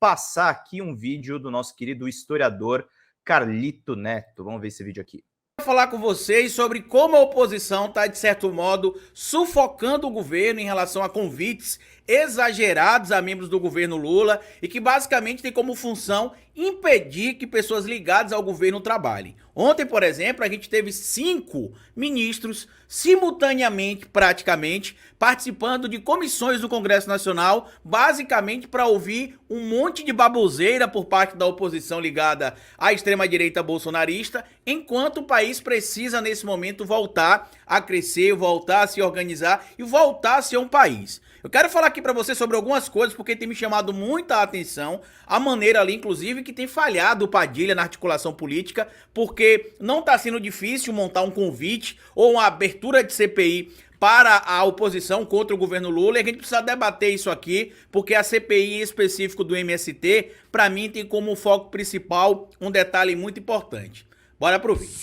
passar aqui um vídeo do nosso querido historiador Carlito Neto. Vamos ver esse vídeo aqui. Vou falar com vocês sobre como a oposição está, de certo modo, sufocando o governo em relação a convites exagerados a membros do governo Lula e que basicamente tem como função impedir que pessoas ligadas ao governo trabalhem. Ontem, por exemplo, a gente teve 5 ministros simultaneamente, praticamente, participando de comissões do Congresso Nacional, basicamente para ouvir um monte de baboseira por parte da oposição ligada à extrema-direita bolsonarista, enquanto o país precisa, nesse momento, voltar a crescer, voltar a se organizar e voltar a ser um país. Eu quero falar aqui para você sobre algumas coisas, porque tem me chamado muita atenção a maneira ali, inclusive, que tem falhado o Padilha na articulação política, porque não está sendo difícil montar um convite ou uma abertura de CPI para a oposição contra o governo Lula, e a gente precisa debater isso aqui, porque a CPI em específico do MST, para mim, tem como foco principal um detalhe muito importante. Bora pro vídeo.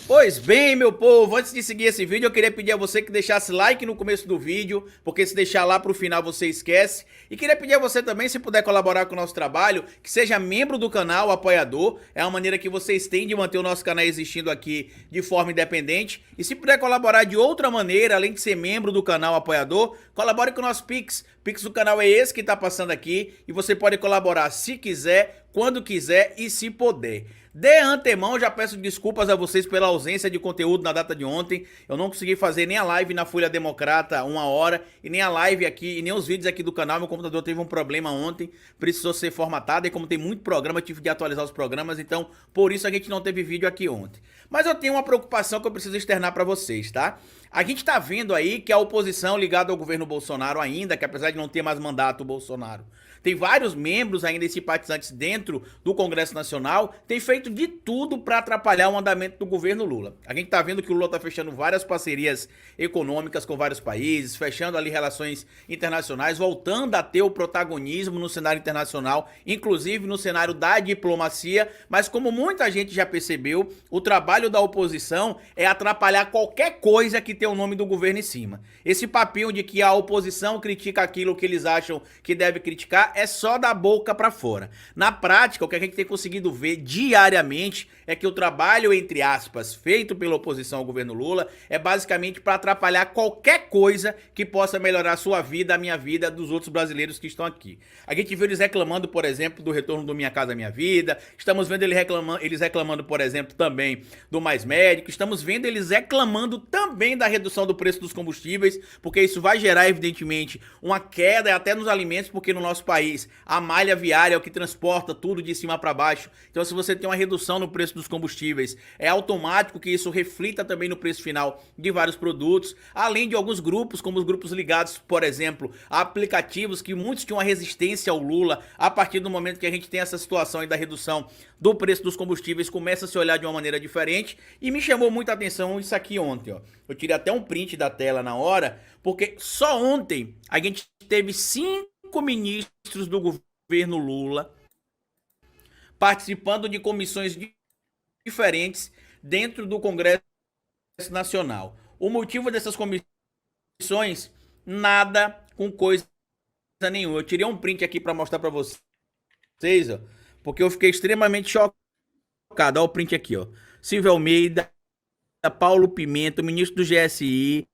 Pois bem, meu povo, antes de seguir esse vídeo, eu queria pedir a você que deixasse like no começo do vídeo, porque se deixar lá pro final você esquece. E queria pedir a você também, se puder colaborar com o nosso trabalho, que seja membro do canal, apoiador. É uma maneira que vocês têm de manter o nosso canal existindo aqui de forma independente. E se puder colaborar de outra maneira, além de ser membro do canal, apoiador, colabore com o nosso Pix. O Pix do canal é esse que tá passando aqui, e você pode colaborar se quiser, quando quiser e se puder. De antemão, já peço desculpas a vocês pela ausência de conteúdo na data de ontem. Eu não consegui fazer nem a live na Folha Democrata 1 hora, e nem a live aqui, e nem os vídeos aqui do canal. Meu computador teve um problema ontem, precisou ser formatado, e como tem muito programa, eu tive de atualizar os programas, então por isso a gente não teve vídeo aqui ontem. Mas eu tenho uma preocupação que eu preciso externar para vocês, tá? A gente tá vendo aí que a oposição ligada ao governo Bolsonaro ainda, que apesar de não ter mais mandato o Bolsonaro, tem vários membros ainda e simpatizantes dentro do Congresso Nacional, tem feito de tudo para atrapalhar o andamento do governo Lula. A gente tá vendo que o Lula tá fechando várias parcerias econômicas com vários países, fechando ali relações internacionais, voltando a ter o protagonismo no cenário internacional, inclusive no cenário da diplomacia, mas como muita gente já percebeu, o trabalho da oposição é atrapalhar qualquer coisa que tem o nome do governo em cima. Esse papinho de que a oposição critica aquilo que eles acham que deve criticar é só da boca pra fora. Na prática, o que a gente tem conseguido ver diariamente é que o trabalho, entre aspas, feito pela oposição ao governo Lula é basicamente para atrapalhar qualquer coisa que possa melhorar a sua vida, a minha vida, dos outros brasileiros que estão aqui. A gente viu eles reclamando, por exemplo, do retorno do Minha Casa Minha Vida, estamos vendo eles reclamando, por exemplo, também do Mais Médico, estamos vendo eles reclamando também da redução do preço dos combustíveis, porque isso vai gerar, evidentemente, uma queda até nos alimentos, porque no nosso país a malha viária é o que transporta tudo de cima para baixo. Então, se você tem uma redução no preço dos combustíveis, é automático que isso reflita também no preço final de vários produtos, além de alguns grupos, como os grupos ligados, por exemplo, a aplicativos, que muitos tinham uma resistência ao Lula. A partir do momento que a gente tem essa situação aí da redução do preço dos combustíveis, começa a se olhar de uma maneira diferente, e me chamou muita atenção isso aqui ontem, ó. Eu tirei até um print da tela na hora, porque só ontem a gente teve 5 ministros do governo Lula participando de comissões diferentes dentro do Congresso Nacional. O motivo dessas comissões, nada com coisa nenhuma. Eu tirei um print aqui para mostrar para vocês, ó, porque eu fiquei extremamente chocado. Olha o print aqui, ó. Silvio Almeida, Paulo Pimenta, ministro do GSI.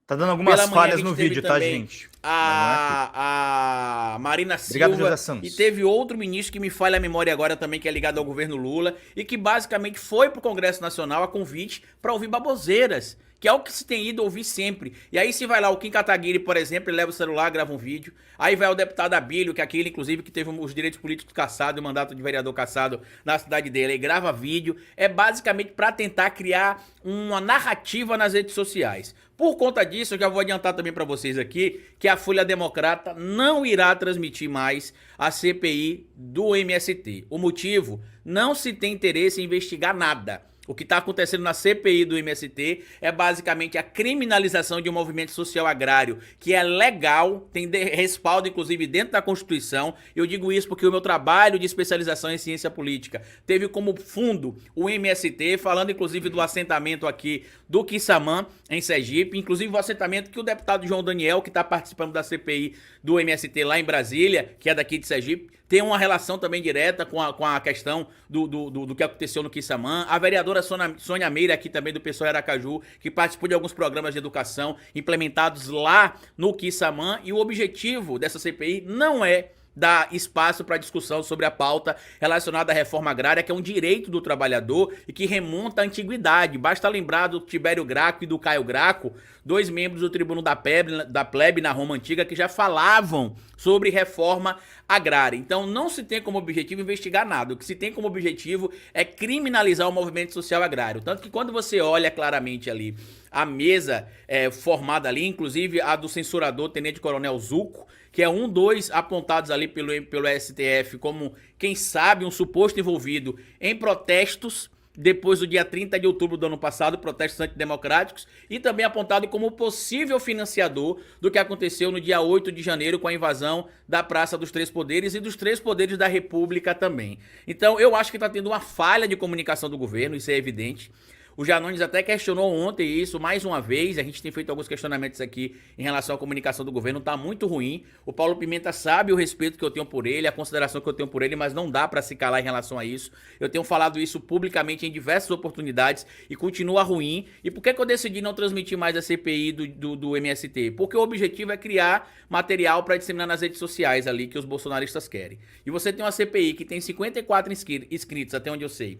Tá dando algumas falhas no vídeo, tá, gente? A Marina Silva. Obrigado, José Santos. E teve outro ministro que me falha a memória agora também, que é ligado ao governo Lula, e que basicamente foi pro Congresso Nacional a convite para ouvir baboseiras, que é o que se tem ido ouvir sempre. E aí se vai lá o Kim Kataguiri, por exemplo, ele leva o celular, grava um vídeo. Aí vai o deputado Abílio, que é aquele, inclusive, que teve os direitos políticos cassados, o mandato de vereador cassado na cidade dele, aí grava vídeo. É basicamente para tentar criar uma narrativa nas redes sociais. Por conta disso, eu já vou adiantar também para vocês aqui que a Folha Democrata não irá transmitir mais a CPI do MST. O motivo? Não se tem interesse em investigar nada. O que está acontecendo na CPI do MST é basicamente a criminalização de um movimento social agrário que é legal, tem respaldo inclusive dentro da Constituição. Eu digo isso porque o meu trabalho de especialização em ciência política teve como fundo o MST, falando inclusive do assentamento aqui do Quissamã, em Sergipe, inclusive o assentamento que o deputado João Daniel, que está participando da CPI do MST lá em Brasília, que é daqui de Sergipe, tem uma relação também direta com a questão do que aconteceu no Quissamã. A vereadora Sônia Meira, aqui também do PSOL Aracaju, que participou de alguns programas de educação implementados lá no Quissamã. E o objetivo dessa CPI não é dar espaço para discussão sobre a pauta relacionada à reforma agrária, que é um direito do trabalhador e que remonta à antiguidade. Basta lembrar do Tibério Graco e do Caio Graco, dois membros do Tribuno da Plebe na Roma Antiga, que já falavam sobre reforma agrária. Então não se tem como objetivo investigar nada, o que se tem como objetivo é criminalizar o movimento social agrário. Tanto que quando você olha claramente ali a mesa formada ali, inclusive a do censurador Tenente Coronel Zuco, que é dois apontados ali pelo STF como, quem sabe, um suposto envolvido em protestos depois do dia 30 de outubro do ano passado, protestos antidemocráticos, e também apontado como possível financiador do que aconteceu no dia 8 de janeiro com a invasão da Praça dos Três Poderes e dos Três Poderes da República também. Então eu acho que está tendo uma falha de comunicação do governo, isso é evidente. O Janones até questionou ontem isso mais uma vez, a gente tem feito alguns questionamentos aqui em relação à comunicação do governo, tá muito ruim. O Paulo Pimenta sabe o respeito que eu tenho por ele, a consideração que eu tenho por ele, mas não dá pra se calar em relação a isso. Eu tenho falado isso publicamente em diversas oportunidades e continua ruim. E por que eu decidi não transmitir mais a CPI do MST? Porque o objetivo é criar material para disseminar nas redes sociais ali que os bolsonaristas querem. E você tem uma CPI que tem 54 inscritos, até onde eu sei.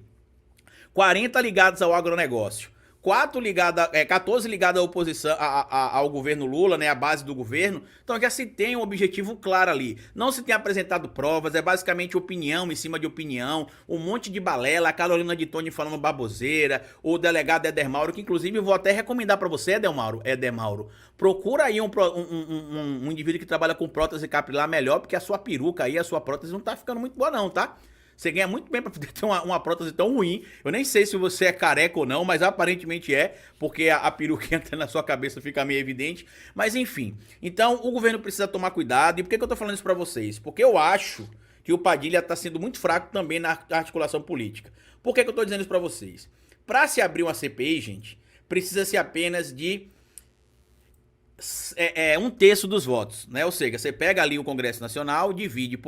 40 ligados ao agronegócio, 14 ligados à oposição, ao governo Lula, né, à base do governo. Então já se tem um objetivo claro ali. Não se tem apresentado provas, é basicamente opinião em cima de opinião, um monte de balela, a Carolina de Tone falando baboseira, o delegado Éder Mauro, que inclusive eu vou até recomendar para você, Éder Mauro, procura aí um indivíduo que trabalha com prótese capilar melhor, porque a sua peruca aí, a sua prótese não tá ficando muito boa não, tá? Você ganha muito bem pra poder ter uma prótese tão ruim. Eu nem sei se você é careca ou não, mas aparentemente é, porque a peruca entra na sua cabeça, fica meio evidente. Mas enfim, então o governo precisa tomar cuidado. E por que eu tô falando isso pra vocês? Porque eu acho que o Padilha tá sendo muito fraco também na articulação política. Por que eu tô dizendo isso pra vocês? Pra se abrir uma CPI, gente, precisa-se apenas de 1/3 dos votos, né? Ou seja, você pega ali o Congresso Nacional, divide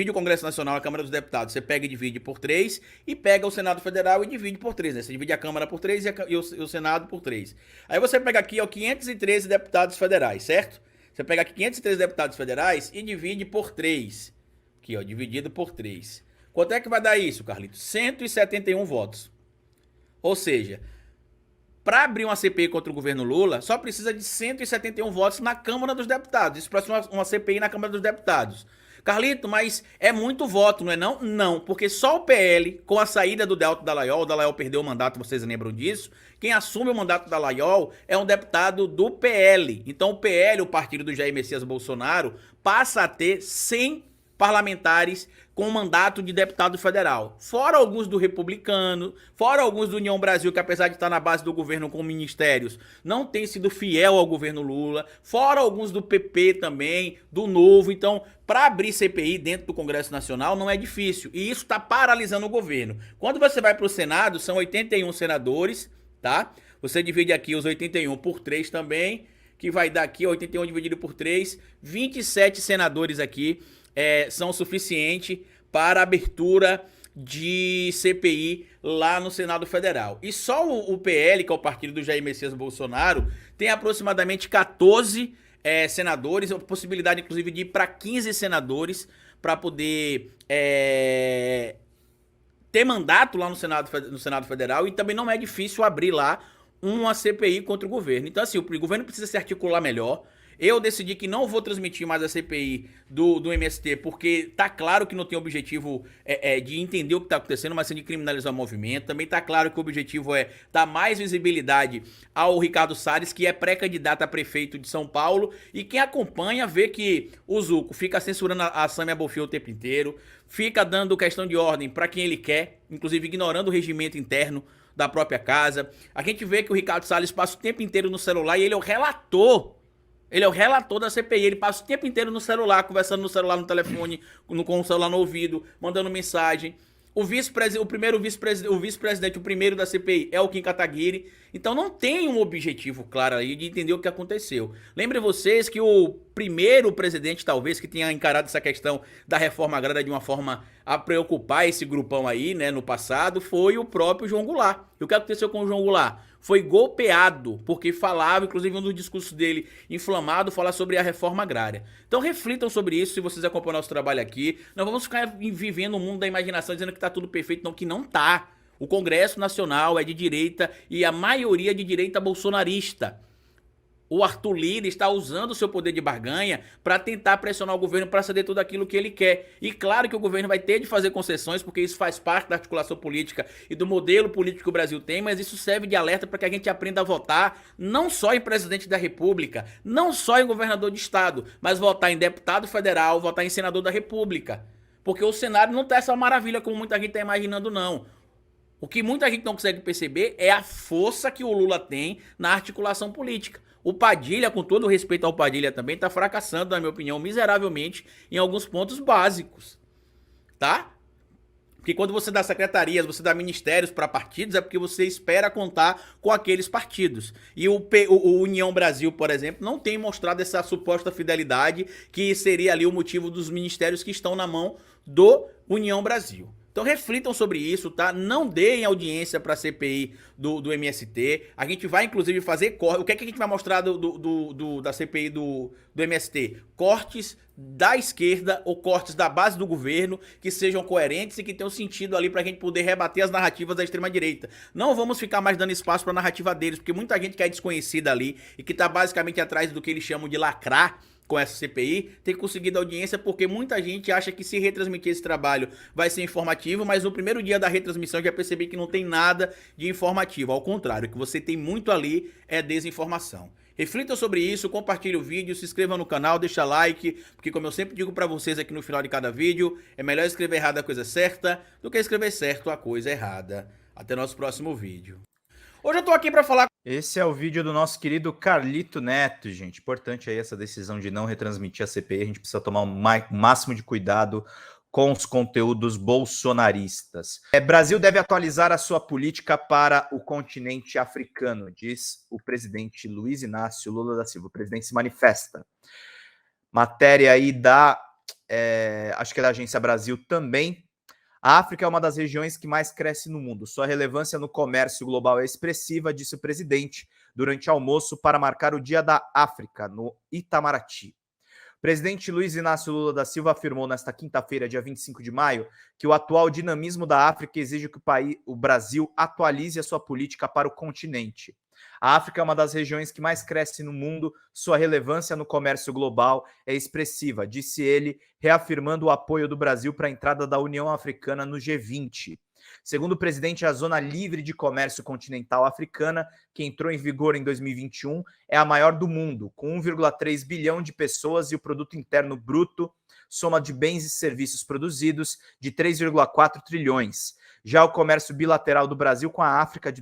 o Congresso Nacional, a Câmara dos Deputados, você pega e divide por 3, e pega o Senado Federal e divide por 3, né? Você divide a Câmara por 3 e o Senado por 3. Aí você pega aqui, ó, 513 deputados federais, certo? Você pega aqui 513 deputados federais e divide por 3. Aqui, ó, dividido por 3. Quanto é que vai dar isso, Carlito? 171 votos. Ou seja, para abrir uma CPI contra o governo Lula, só precisa de 171 votos na Câmara dos Deputados. Isso para uma CPI na Câmara dos Deputados. Carlito, mas é muito voto, não é não? Não, porque só o PL, com a saída do Delto Dallagnol, o Dallagnol perdeu o mandato, vocês lembram disso? Quem assume o mandato do Dallagnol é um deputado do PL. Então o PL, o partido do Jair Messias Bolsonaro, passa a ter 100 parlamentares com mandato de deputado federal. Fora alguns do Republicano, fora alguns do União Brasil, que apesar de estar na base do governo com ministérios, não tem sido fiel ao governo Lula. Fora alguns do PP também, do Novo. Então, para abrir CPI dentro do Congresso Nacional não é difícil. E isso está paralisando o governo. Quando você vai para o Senado, são 81 senadores, tá? Você divide aqui os 81 por 3 também, que vai dar aqui 81 dividido por 3, 27 senadores aqui. São suficientes para a abertura de CPI lá no Senado Federal. E só o PL, que é o partido do Jair Messias Bolsonaro, tem aproximadamente 14 senadores, a possibilidade inclusive de ir para 15 senadores para poder ter mandato lá no Senado Federal, e também não é difícil abrir lá uma CPI contra o governo. Então assim, o governo precisa se articular melhor. Eu decidi que não vou transmitir mais a CPI do MST, porque tá claro que não tem objetivo de entender o que tá acontecendo, mas sim de criminalizar o movimento. Também tá claro que o objetivo é dar mais visibilidade ao Ricardo Salles, que é pré-candidato a prefeito de São Paulo, e quem acompanha vê que o Zuco fica censurando a Samia Bonfim o tempo inteiro, fica dando questão de ordem para quem ele quer, inclusive ignorando o regimento interno da própria casa. A gente vê que o Ricardo Salles passa o tempo inteiro no celular e ele é o relator. Ele é o relator da CPI, ele passa o tempo inteiro no celular, conversando no celular, no telefone, com o celular no ouvido, mandando mensagem. O primeiro vice-presidente, o primeiro da CPI é o Kim Kataguiri. Então não tem um objetivo claro aí de entender o que aconteceu. Lembrem vocês que o primeiro presidente, talvez, que tenha encarado essa questão da reforma agrária de uma forma a preocupar esse grupão aí, né, no passado, foi o próprio João Goulart. E o que aconteceu com o João Goulart? Foi golpeado, porque falava, inclusive um dos discursos dele inflamado, falar sobre a reforma agrária. Então reflitam sobre isso, se vocês acompanham nosso trabalho aqui. Não vamos ficar vivendo o mundo da imaginação, dizendo que tá tudo perfeito, não, que não tá. O Congresso Nacional é de direita e a maioria de direita bolsonarista. O Arthur Lira está usando o seu poder de barganha para tentar pressionar o governo para ceder tudo aquilo que ele quer. E claro que o governo vai ter de fazer concessões, porque isso faz parte da articulação política e do modelo político que o Brasil tem, mas isso serve de alerta para que a gente aprenda a votar não só em presidente da República, não só em governador de estado, mas votar em deputado federal, votar em senador da República. Porque o cenário não está essa maravilha como muita gente está imaginando, não. O que muita gente não consegue perceber é a força que o Lula tem na articulação política. O Padilha, com todo o respeito ao Padilha também, está fracassando, na minha opinião, miseravelmente em alguns pontos básicos, tá? Porque quando você dá secretarias, você dá ministérios para partidos, é porque você espera contar com aqueles partidos. E o União Brasil, por exemplo, não tem mostrado essa suposta fidelidade que seria ali o motivo dos ministérios que estão na mão do União Brasil. Então reflitam sobre isso, tá? Não deem audiência para a CPI do MST. A gente vai, inclusive, fazer corte. O que é que a gente vai mostrar da CPI do MST? Cortes da esquerda ou cortes da base do governo que sejam coerentes e que tenham sentido ali pra gente poder rebater as narrativas da extrema-direita. Não vamos ficar mais dando espaço pra narrativa deles, porque muita gente que é desconhecida ali e que tá basicamente atrás do que eles chamam de lacrar com essa CPI, tem conseguido audiência porque muita gente acha que se retransmitir esse trabalho vai ser informativo, mas no primeiro dia da retransmissão já percebi que não tem nada de informativo, ao contrário, o que você tem muito ali é desinformação. Reflitam sobre isso, compartilhe o vídeo, se inscreva no canal, deixa like, porque como eu sempre digo pra vocês aqui no final de cada vídeo, é melhor escrever errado a coisa certa do que escrever certo a coisa errada. Até nosso próximo vídeo. Hoje eu tô aqui pra falar... Esse é o vídeo do nosso querido Carlito Neto, gente. Importante aí essa decisão de não retransmitir a CPI. A gente precisa tomar o máximo de cuidado com os conteúdos bolsonaristas. Brasil deve atualizar a sua política para o continente africano, diz o presidente Luiz Inácio Lula da Silva. O presidente se manifesta. Matéria aí acho que é da Agência Brasil também. A África é uma das regiões que mais cresce no mundo. Sua relevância no comércio global é expressiva, disse o presidente durante almoço para marcar o Dia da África, no Itamaraty. O presidente Luiz Inácio Lula da Silva afirmou nesta quinta-feira, dia 25 de maio, que o atual dinamismo da África exige que o Brasil atualize a sua política para o continente. A África é uma das regiões que mais cresce no mundo, sua relevância no comércio global é expressiva, disse ele, reafirmando o apoio do Brasil para a entrada da União Africana no G20. Segundo o presidente, a Zona Livre de Comércio Continental Africana, que entrou em vigor em 2021, é a maior do mundo, com 1,3 bilhão de pessoas e o produto interno bruto, soma de bens e serviços produzidos, de 3,4 trilhões. Já o comércio bilateral do Brasil com a África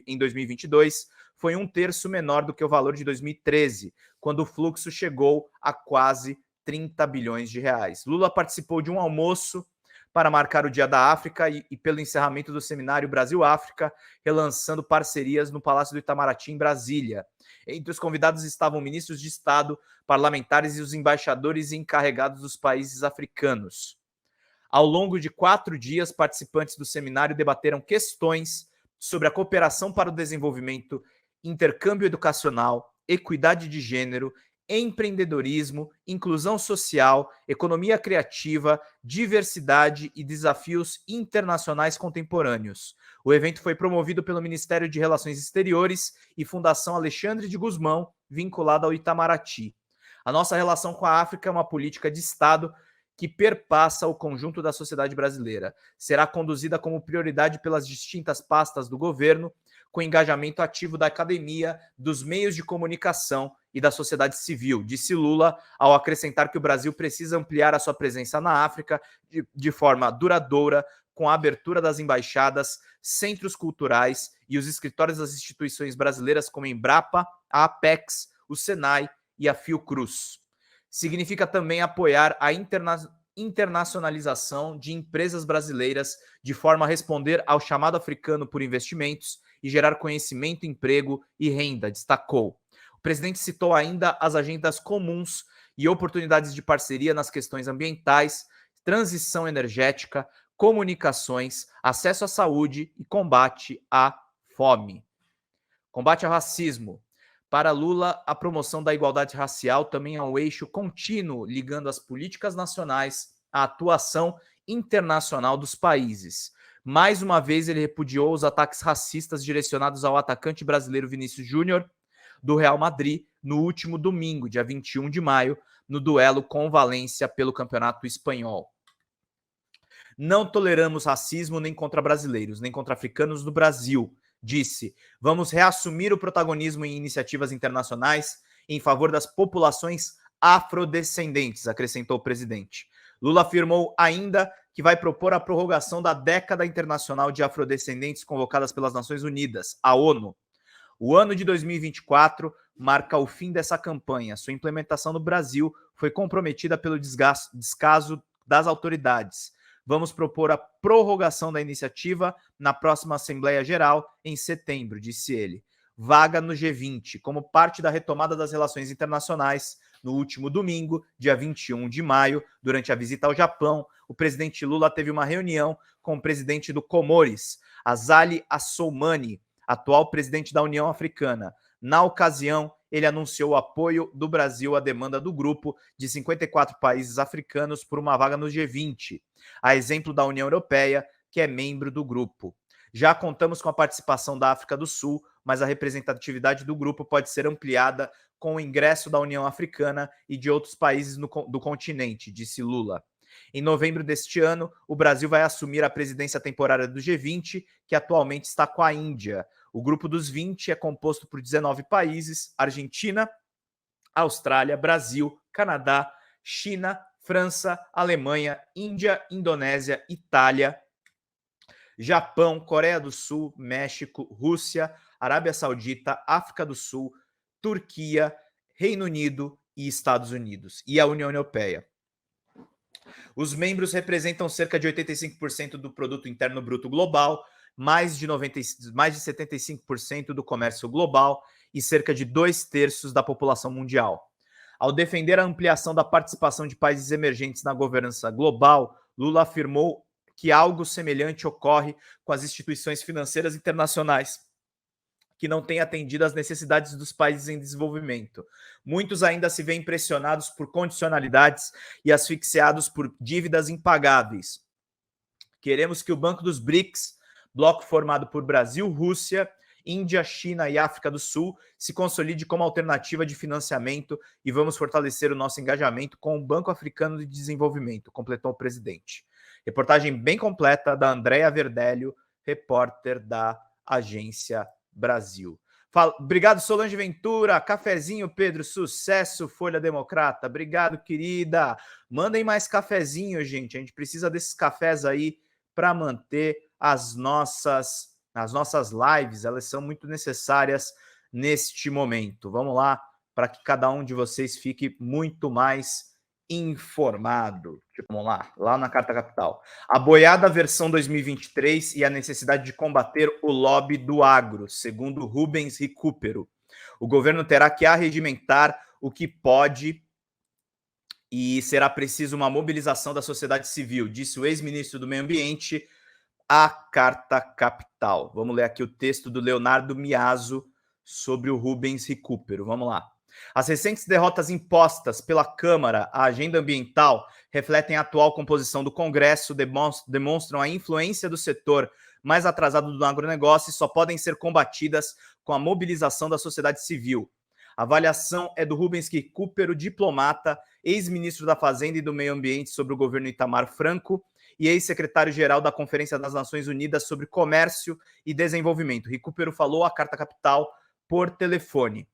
em 2022 foi 1/3 menor do que o valor de 2013, quando o fluxo chegou a quase 30 bilhões de reais. Lula participou de um almoço para marcar o Dia da África e pelo encerramento do seminário Brasil-África, relançando parcerias no Palácio do Itamaraty, em Brasília. Entre os convidados estavam ministros de Estado, parlamentares e os embaixadores encarregados dos países africanos. Ao longo de 4 dias, participantes do seminário debateram questões sobre a cooperação para o desenvolvimento, intercâmbio educacional, equidade de gênero, empreendedorismo, inclusão social, economia criativa, diversidade e desafios internacionais contemporâneos. O evento foi promovido pelo Ministério de Relações Exteriores e Fundação Alexandre de Gusmão, vinculada ao Itamaraty. A nossa relação com a África é uma política de Estado que perpassa o conjunto da sociedade brasileira. Será conduzida como prioridade pelas distintas pastas do governo, com engajamento ativo da academia, dos meios de comunicação e da sociedade civil, disse Lula, ao acrescentar que o Brasil precisa ampliar a sua presença na África de forma duradoura, com a abertura das embaixadas, centros culturais e os escritórios das instituições brasileiras como a Embrapa, a Apex, o Senai e a Fiocruz. Significa também apoiar a internacionalização de empresas brasileiras de forma a responder ao chamado africano por investimentos e gerar conhecimento, emprego e renda, destacou. O presidente citou ainda as agendas comuns e oportunidades de parceria nas questões ambientais, transição energética, comunicações, acesso à saúde e combate à fome. Combate ao racismo. Para Lula, a promoção da igualdade racial também é um eixo contínuo ligando as políticas nacionais à atuação internacional dos países. Mais uma vez, ele repudiou os ataques racistas direcionados ao atacante brasileiro Vinícius Júnior, do Real Madrid, no último domingo, dia 21 de maio, no duelo com o Valência pelo Campeonato Espanhol. Não toleramos racismo nem contra brasileiros, nem contra africanos do Brasil, disse. Vamos reassumir o protagonismo em iniciativas internacionais em favor das populações afrodescendentes, acrescentou o presidente. Lula afirmou ainda que vai propor a prorrogação da década internacional de afrodescendentes convocadas pelas Nações Unidas, a ONU. O ano de 2024 marca o fim dessa campanha. Sua implementação no Brasil foi comprometida pelo descaso das autoridades. Vamos propor a prorrogação da iniciativa na próxima Assembleia Geral em setembro, disse ele. Vaga no G20, como parte da retomada das relações internacionais. No último domingo, dia 21 de maio, durante a visita ao Japão, o presidente Lula teve uma reunião com o presidente do Comores, Azali Assoumani, atual presidente da União Africana. Na ocasião, ele anunciou o apoio do Brasil à demanda do grupo de 54 países africanos por uma vaga no G20, a exemplo da União Europeia, que é membro do grupo. Já contamos com a participação da África do Sul, mas a representatividade do grupo pode ser ampliada com o ingresso da União Africana e de outros países do continente, disse Lula. Em novembro deste ano, o Brasil vai assumir a presidência temporária do G20, que atualmente está com a Índia. O grupo dos 20 é composto por 19 países: Argentina, Austrália, Brasil, Canadá, China, França, Alemanha, Índia, Indonésia, Itália, Japão, Coreia do Sul, México, Rússia, Arábia Saudita, África do Sul, Turquia, Reino Unido e Estados Unidos, e a União Europeia. Os membros representam cerca de 85% do produto interno bruto global, mais de 75% do comércio global e cerca de 2/3 da população mundial. Ao defender a ampliação da participação de países emergentes na governança global, Lula afirmou que algo semelhante ocorre com as instituições financeiras internacionais, que não têm atendido às necessidades dos países em desenvolvimento. Muitos ainda se veem pressionados por condicionalidades e asfixiados por dívidas impagáveis. Queremos que o Banco dos BRICS, bloco formado por Brasil, Rússia, Índia, China e África do Sul, se consolide como alternativa de financiamento e vamos fortalecer o nosso engajamento com o Banco Africano de Desenvolvimento, completou o presidente. Reportagem bem completa da Andréa Verdelho, repórter da Agência Brasil. Obrigado, Solange Ventura. Cafezinho, Pedro. Sucesso, Folha Democrata. Obrigado, querida. Mandem mais cafezinho, gente. A gente precisa desses cafés aí para manter as nossas lives. Elas são muito necessárias neste momento. Vamos lá, para que cada um de vocês fique muito mais informado. Vamos lá na Carta Capital. A boiada versão 2023 e a necessidade de combater o lobby do agro, segundo Rubens Recupero. O governo terá que arregimentar o que pode e será preciso uma mobilização da sociedade civil, disse o ex-ministro do Meio Ambiente à Carta Capital. Vamos ler aqui o texto do Leonardo Miazo sobre o Rubens Recupero. Vamos lá. As recentes derrotas impostas pela Câmara à agenda ambiental refletem a atual composição do Congresso, demonstram a influência do setor mais atrasado do agronegócio e só podem ser combatidas com a mobilização da sociedade civil. A avaliação é do Rubens Recupero, diplomata, ex-ministro da Fazenda e do Meio Ambiente sobre o governo Itamar Franco e ex-secretário-geral da Conferência das Nações Unidas sobre Comércio e Desenvolvimento. Recupero falou à Carta Capital por telefone.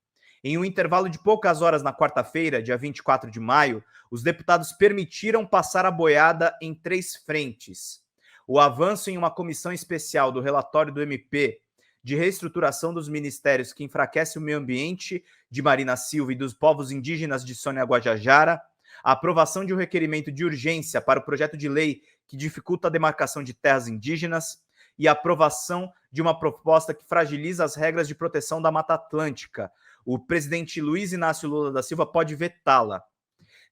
Em um intervalo de poucas horas na quarta-feira, dia 24 de maio, os deputados permitiram passar a boiada em 3 frentes. O avanço em uma comissão especial do relatório do MP de reestruturação dos ministérios que enfraquece o meio ambiente de Marina Silva e dos povos indígenas de Sônia Guajajara, a aprovação de um requerimento de urgência para o projeto de lei que dificulta a demarcação de terras indígenas e a aprovação de uma proposta que fragiliza as regras de proteção da Mata Atlântica. O presidente Luiz Inácio Lula da Silva pode vetá-la.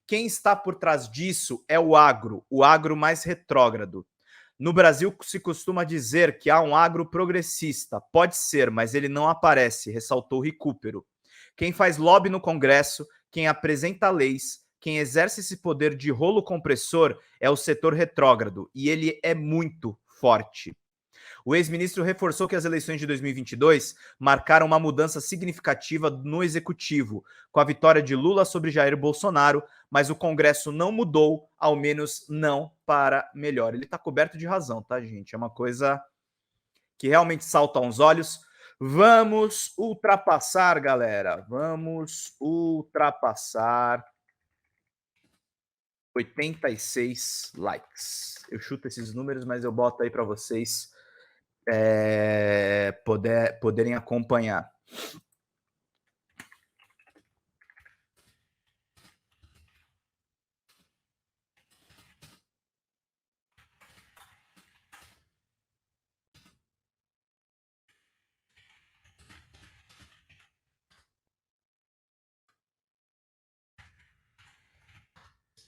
Quem está por trás disso é o agro mais retrógrado. No Brasil, se costuma dizer que há um agro progressista. Pode ser, mas ele não aparece, ressaltou Recupero. Quem faz lobby no Congresso, quem apresenta leis, quem exerce esse poder de rolo compressor é o setor retrógrado, e ele é muito forte. O ex-ministro reforçou que as eleições de 2022 marcaram uma mudança significativa no executivo, com a vitória de Lula sobre Jair Bolsonaro, mas o Congresso não mudou, ao menos não para melhor. Ele está coberto de razão, tá, gente? É uma coisa que realmente salta aos olhos. Vamos ultrapassar, galera. Vamos ultrapassar 86 likes. Eu chuto esses números, mas eu boto aí para vocês poderem acompanhar.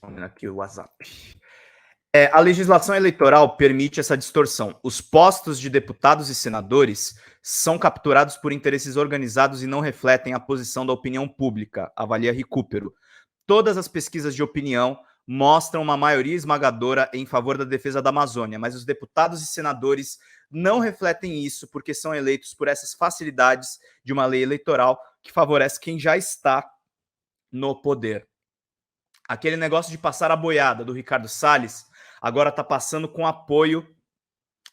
Vamos aqui o WhatsApp. A legislação eleitoral permite essa distorção. Os postos de deputados e senadores são capturados por interesses organizados e não refletem a posição da opinião pública, avalia Recupero. Todas as pesquisas de opinião mostram uma maioria esmagadora em favor da defesa da Amazônia, mas os deputados e senadores não refletem isso porque são eleitos por essas facilidades de uma lei eleitoral que favorece quem já está no poder. Aquele negócio de passar a boiada do Ricardo Salles agora está passando com apoio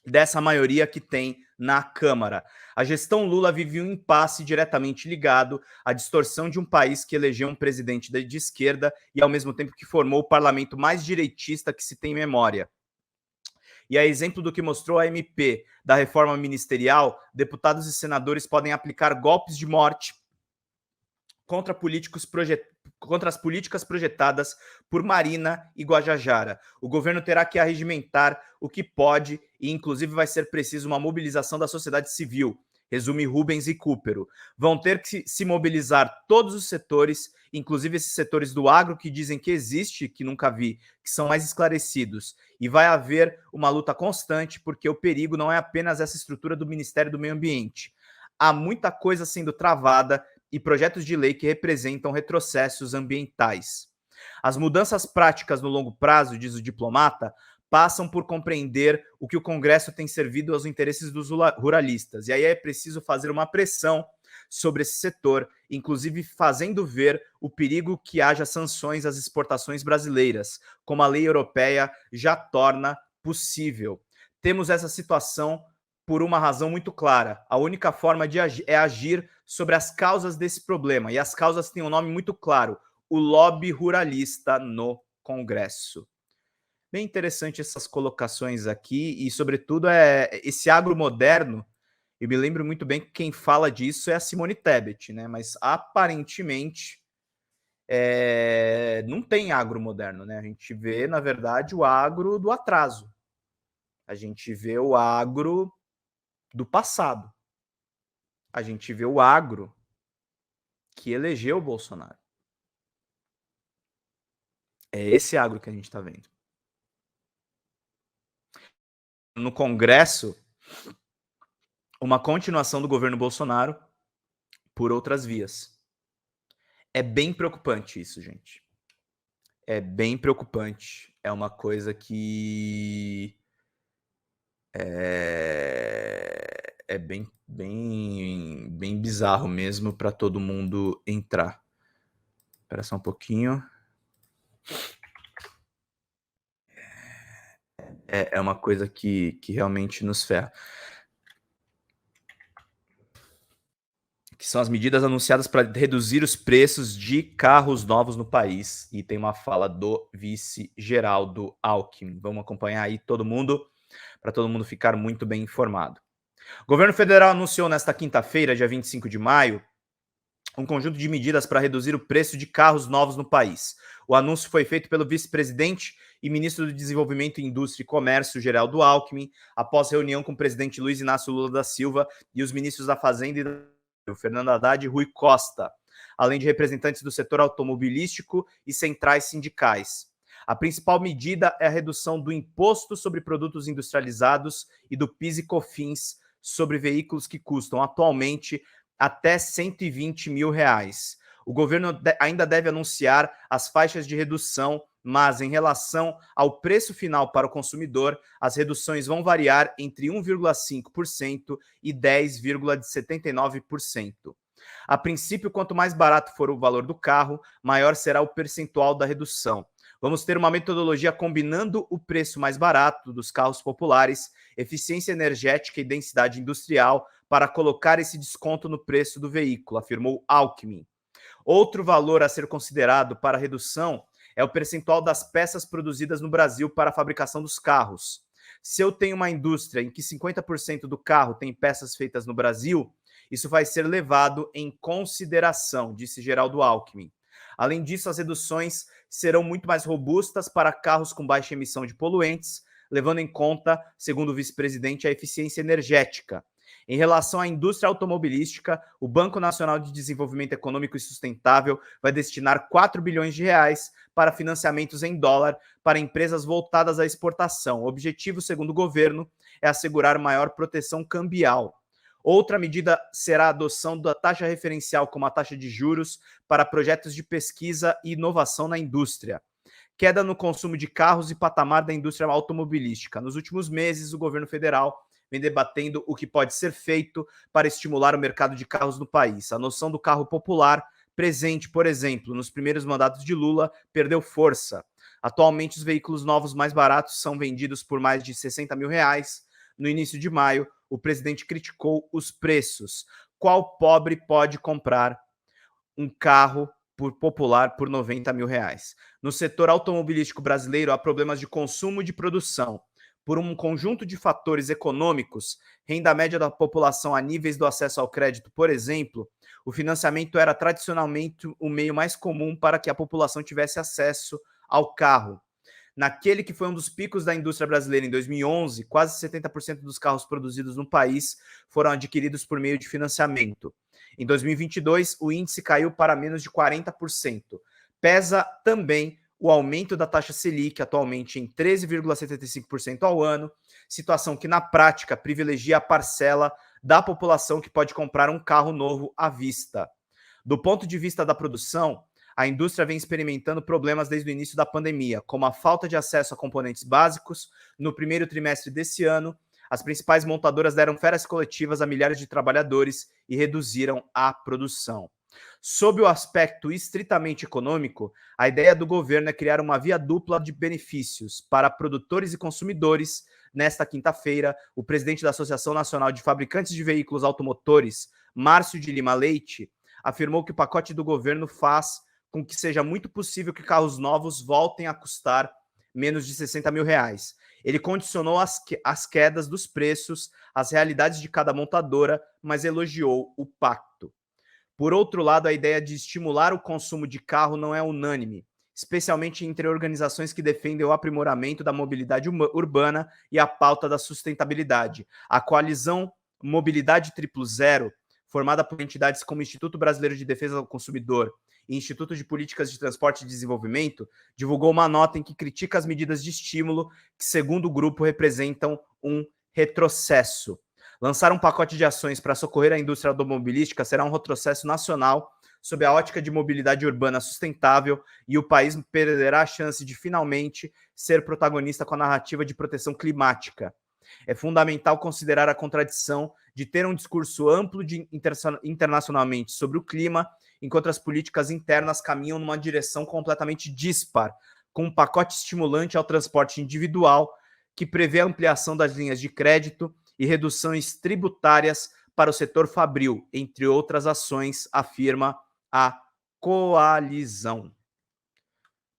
dessa maioria que tem na Câmara. A gestão Lula vive um impasse diretamente ligado à distorção de um país que elegeu um presidente de esquerda e, ao mesmo tempo, que formou o parlamento mais direitista que se tem memória. E a exemplo do que mostrou a MP da reforma ministerial, deputados e senadores podem aplicar golpes de morte contra as políticas projetadas por Marina e Guajajara. O governo terá que arregimentar o que pode e, inclusive, vai ser preciso uma mobilização da sociedade civil, resume Rubens Recupero. Vão ter que se mobilizar todos os setores, inclusive esses setores do agro que dizem que existe, que nunca vi, que são mais esclarecidos. E vai haver uma luta constante, porque o perigo não é apenas essa estrutura do Ministério do Meio Ambiente. Há muita coisa sendo travada e projetos de lei que representam retrocessos ambientais. As mudanças práticas no longo prazo, diz o diplomata, passam por compreender o que o Congresso tem servido aos interesses dos ruralistas. E aí é preciso fazer uma pressão sobre esse setor, inclusive fazendo ver o perigo que haja sanções às exportações brasileiras, como a lei europeia já torna possível. Temos essa situação por uma razão muito clara. A única forma de agir é agir sobre as causas desse problema. E as causas têm um nome muito claro: o lobby ruralista no Congresso. Bem interessante essas colocações aqui e, sobretudo, esse agro moderno. Eu me lembro muito bem que quem fala disso é a Simone Tebet, né? Mas aparentemente não tem agro moderno, né? A gente vê, na verdade, o agro do atraso. A gente vê o agro do passado. A gente vê o agro que elegeu o Bolsonaro. É esse agro que a gente está vendo. No Congresso, uma continuação do governo Bolsonaro por outras vias. É bem preocupante isso, gente. É bem preocupante. É uma coisa que é bem bizarro mesmo para todo mundo entrar. Espera só um pouquinho. É uma coisa que realmente nos ferra. Que são as medidas anunciadas para reduzir os preços de carros novos no país. E tem uma fala do vice Geraldo Alckmin. Vamos acompanhar aí todo mundo, para todo mundo ficar muito bem informado. O governo federal anunciou nesta quinta-feira, dia 25 de maio, um conjunto de medidas para reduzir o preço de carros novos no país. O anúncio foi feito pelo vice-presidente e ministro do Desenvolvimento, Indústria e Comércio, Geraldo Alckmin, após reunião com o presidente Luiz Inácio Lula da Silva e os ministros da Fazenda e da Fernando Haddad e Rui Costa, além de representantes do setor automobilístico e centrais sindicais. A principal medida é a redução do imposto sobre produtos industrializados e do PIS e COFINS sobre veículos que custam atualmente até R$120 mil. O governo ainda deve anunciar as faixas de redução, mas em relação ao preço final para o consumidor, as reduções vão variar entre 1,5% e 10,79%. A princípio, quanto mais barato for o valor do carro, maior será o percentual da redução. Vamos ter uma metodologia combinando o preço mais barato dos carros populares, eficiência energética e densidade industrial para colocar esse desconto no preço do veículo, afirmou Alckmin. Outro valor a ser considerado para a redução é o percentual das peças produzidas no Brasil para a fabricação dos carros. Se eu tenho uma indústria em que 50% do carro tem peças feitas no Brasil, isso vai ser levado em consideração, disse Geraldo Alckmin. Além disso, as reduções serão muito mais robustas para carros com baixa emissão de poluentes, levando em conta, segundo o vice-presidente, a eficiência energética. Em relação à indústria automobilística, o Banco Nacional de Desenvolvimento Econômico e Sustentável vai destinar R$4 bilhões para financiamentos em dólar para empresas voltadas à exportação. O objetivo, segundo o governo, é assegurar maior proteção cambial. Outra medida será a adoção da taxa referencial como a taxa de juros para projetos de pesquisa e inovação na indústria. Queda no consumo de carros e patamar da indústria automobilística. Nos últimos meses, o governo federal vem debatendo o que pode ser feito para estimular o mercado de carros no país. A noção do carro popular, presente, por exemplo, nos primeiros mandatos de Lula, perdeu força. Atualmente, os veículos novos mais baratos são vendidos por mais de R$60 mil. No início de maio, o presidente criticou os preços. Qual pobre pode comprar um carro popular por R$90 mil? No setor automobilístico brasileiro, há problemas de consumo e de produção. Por um conjunto de fatores econômicos, renda média da população a níveis do acesso ao crédito, por exemplo, o financiamento era tradicionalmente o meio mais comum para que a população tivesse acesso ao carro. Naquele que foi um dos picos da indústria brasileira em 2011, quase 70% dos carros produzidos no país foram adquiridos por meio de financiamento. Em 2022, o índice caiu para menos de 40%. Pesa também o aumento da taxa Selic, atualmente em 13,75% ao ano, situação que, na prática, privilegia a parcela da população que pode comprar um carro novo à vista. Do ponto de vista da produção, a indústria vem experimentando problemas desde o início da pandemia, como a falta de acesso a componentes básicos. No primeiro trimestre desse ano, as principais montadoras deram férias coletivas a milhares de trabalhadores e reduziram a produção. Sob o aspecto estritamente econômico, a ideia do governo é criar uma via dupla de benefícios para produtores e consumidores. Nesta quinta-feira, o presidente da Associação Nacional de Fabricantes de Veículos Automotores, Márcio de Lima Leite, afirmou que o pacote do governo faz com que seja muito possível que carros novos voltem a custar menos de R$60 mil. Ele condicionou as quedas dos preços às realidades de cada montadora, mas elogiou o pacto. Por outro lado, a ideia de estimular o consumo de carro não é unânime, especialmente entre organizações que defendem o aprimoramento da mobilidade urbana e a pauta da sustentabilidade. A coalizão Mobilidade 000, formada por entidades como o Instituto Brasileiro de Defesa do Consumidor e Instituto de Políticas de Transporte e Desenvolvimento, divulgou uma nota em que critica as medidas de estímulo que, segundo o grupo, representam um retrocesso. Lançar um pacote de ações para socorrer a indústria automobilística será um retrocesso nacional sob a ótica de mobilidade urbana sustentável, e o país perderá a chance de finalmente ser protagonista com a narrativa de proteção climática. É fundamental considerar a contradição de ter um discurso amplo internacionalmente sobre o clima, enquanto as políticas internas caminham numa direção completamente dispar, com um pacote estimulante ao transporte individual, que prevê a ampliação das linhas de crédito e reduções tributárias para o setor fabril, entre outras ações, afirma a coalizão.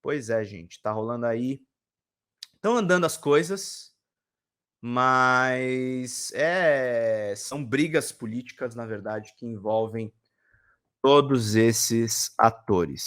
Pois é, gente, tá rolando aí. Estão andando as coisas, mas são brigas políticas, na verdade, que envolvem todos esses atores.